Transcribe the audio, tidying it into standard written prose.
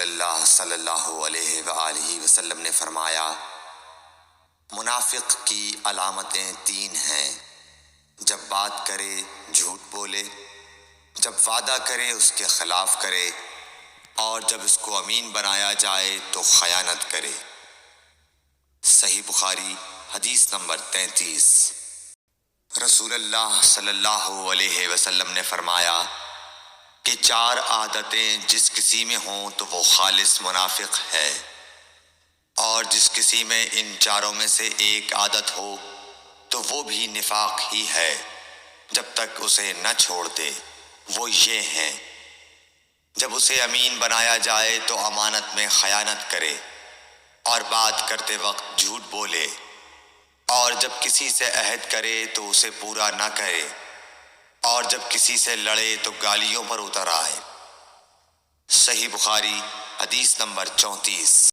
رسول اللہ صلی اللہ علیہ وآلہ وسلم نے فرمایا، منافق کی علامتیں 3 ہیں: جب بات کرے جھوٹ بولے، جب وعدہ کرے اس کے خلاف کرے، اور جب اس کو امین بنایا جائے تو خیانت کرے۔ صحیح بخاری حدیث نمبر 33۔ رسول اللہ صلی اللہ علیہ وسلم نے فرمایا کہ 4 عادتیں جس کسی میں ہوں تو وہ خالص منافق ہے، اور جس کسی میں ان 4 میں سے ایک عادت ہو تو وہ بھی نفاق ہی ہے جب تک اسے نہ چھوڑ دے۔ وہ یہ ہیں: جب اسے امین بنایا جائے تو امانت میں خیانت کرے، اور بات کرتے وقت جھوٹ بولے، اور جب کسی سے عہد کرے تو اسے پورا نہ کرے، اور جب کسی سے لڑے تو گالیوں پر اتر آئے۔ صحیح بخاری حدیث نمبر 34۔